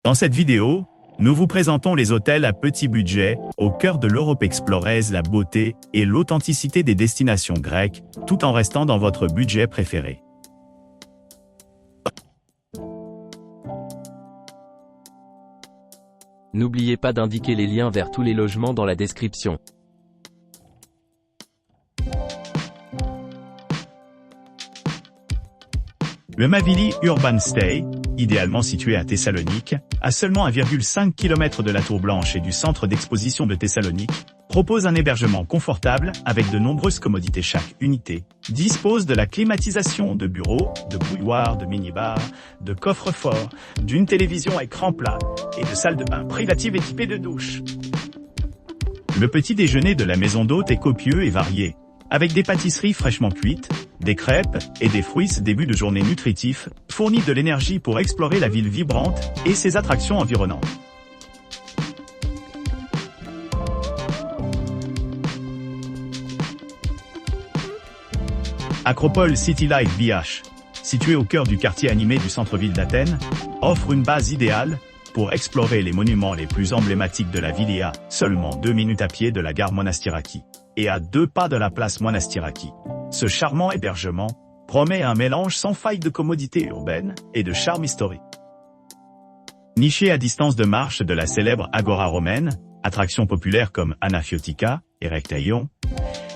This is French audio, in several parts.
Dans cette vidéo, nous vous présentons les hôtels à petit budget, au cœur de l'Europe. Explorez la beauté et l'authenticité des destinations grecques, tout en restant dans votre budget préféré. N'oubliez pas d'indiquer les liens vers tous les logements dans la description. Le Mavili Urban Stay, idéalement situé à Thessalonique, à seulement 1,5 km de la Tour Blanche et du centre d'exposition de Thessalonique, propose un hébergement confortable avec de nombreuses commodités. Chaque unité dispose de la climatisation, de bureaux, de bouilloires, de mini-bars, de coffres-forts, d'une télévision à écran plat et de salles de bain privatives équipées de douches. Le petit déjeuner de la maison d'hôte est copieux et varié, avec des pâtisseries fraîchement cuites, des crêpes et des fruits. Ce début de journée nutritif fournit de l'énergie pour explorer la ville vibrante et ses attractions environnantes. Acropole City Light BH, situé au cœur du quartier animé du centre-ville d'Athènes, offre une base idéale pour explorer les monuments les plus emblématiques de la ville et à seulement 2 minutes à pied de la gare Monastiraki et à 2 pas de la place Monastiraki. Ce charmant hébergement promet un mélange sans faille de commodité urbaine et de charme historique. Niché à distance de marche de la célèbre Agora romaine, attractions populaires comme Anafiotika et Rectaion,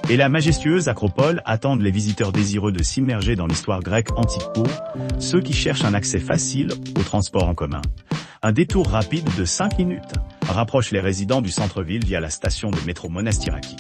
et la majestueuse Acropole attendent les visiteurs désireux de s'immerger dans l'histoire grecque antique pour ceux qui cherchent un accès facile au transport en commun. Un détour rapide de 5 minutes rapproche les résidents du centre-ville via la station de métro Monastiraki.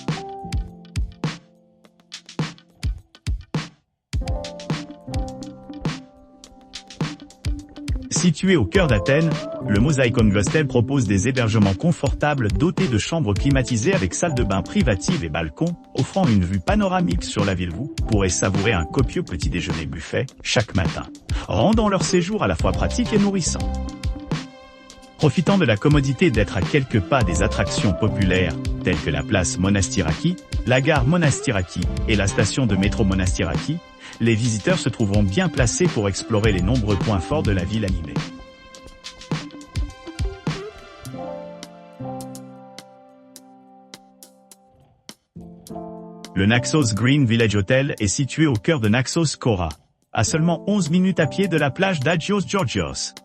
Situé au cœur d'Athènes, le Mosaikon Hostel propose des hébergements confortables dotés de chambres climatisées avec salle de bain privative et balcon, offrant une vue panoramique sur la ville. Vous pourrez savourer un copieux petit déjeuner buffet chaque matin, rendant leur séjour à la fois pratique et nourrissant. Profitant de la commodité d'être à quelques pas des attractions populaires, telles que la place Monastiraki, la gare Monastiraki et la station de métro Monastiraki, les visiteurs se trouveront bien placés pour explorer les nombreux points forts de la ville animée. Le Naxos Green Village Hotel est situé au cœur de Naxos Kora, à seulement 11 minutes à pied de la plage d'Agios Georgios.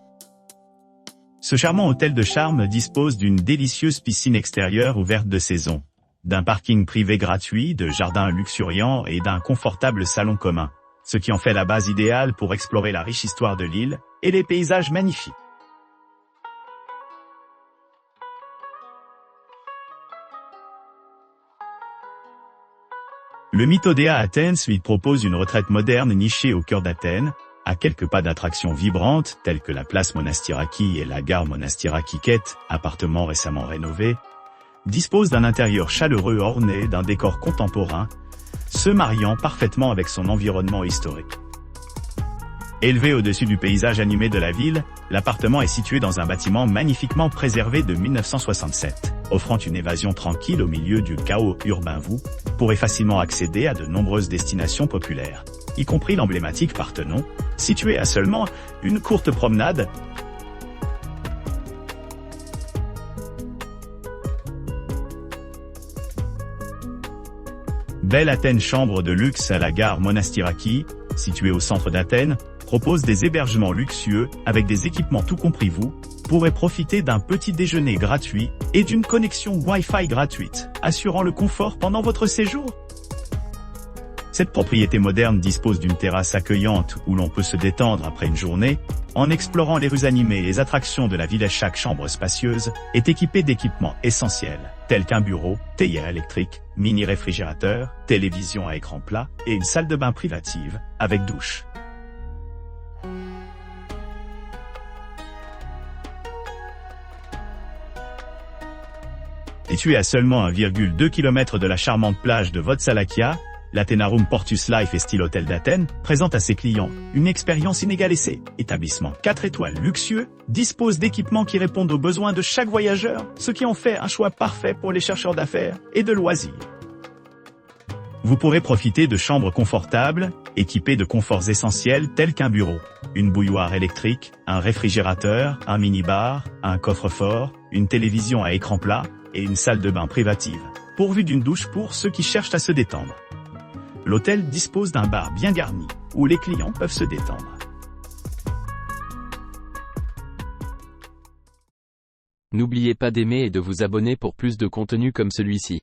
Ce charmant hôtel de charme dispose d'une délicieuse piscine extérieure ouverte de saison, d'un parking privé gratuit, de jardins luxuriants et d'un confortable salon commun, ce qui en fait la base idéale pour explorer la riche histoire de l'île et les paysages magnifiques. Le Mythodea Athènes Suite propose une retraite moderne nichée au cœur d'Athènes, à quelques pas d'attractions vibrantes telles que la place Monastiraki et la gare Monastiraki Quête, appartements récemment rénovés, dispose d'un intérieur chaleureux orné d'un décor contemporain, se mariant parfaitement avec son environnement historique. Élevé au-dessus du paysage animé de la ville, l'appartement est situé dans un bâtiment magnifiquement préservé de 1967, offrant une évasion tranquille au milieu du chaos urbain. Vous pourrez facilement accéder à de nombreuses destinations populaires, y compris l'emblématique Parthénon, situé à seulement une courte promenade. Belle Athènes chambre de luxe à la gare Monastiraki, située au centre d'Athènes, propose des hébergements luxueux avec des équipements tout compris. Vous pourrez profiter d'un petit déjeuner gratuit et d'une connexion Wi-Fi gratuite, assurant le confort pendant votre séjour. Cette propriété moderne dispose d'une terrasse accueillante où l'on peut se détendre après une journée, en explorant les rues animées et les attractions de la ville. Chaque chambre spacieuse est équipée d'équipements essentiels, tels qu'un bureau, théière électrique, mini-réfrigérateur, télévision à écran plat et une salle de bain privative, avec douche. Situé à seulement 1,2 km de la charmante plage de Votsalakia, l'Athenarum Portus Life et Style Hôtel d'Athènes présente à ses clients une expérience inégalée. Cet établissement 4 étoiles luxueux dispose d'équipements qui répondent aux besoins de chaque voyageur, ce qui en fait un choix parfait pour les chercheurs d'affaires et de loisirs. Vous pourrez profiter de chambres confortables, équipées de conforts essentiels tels qu'un bureau, une bouilloire électrique, un réfrigérateur, un mini-bar, un coffre-fort, une télévision à écran plat, et une salle de bain privative, pourvue d'une douche pour ceux qui cherchent à se détendre. L'hôtel dispose d'un bar bien garni, où les clients peuvent se détendre. N'oubliez pas d'aimer et de vous abonner pour plus de contenu comme celui-ci.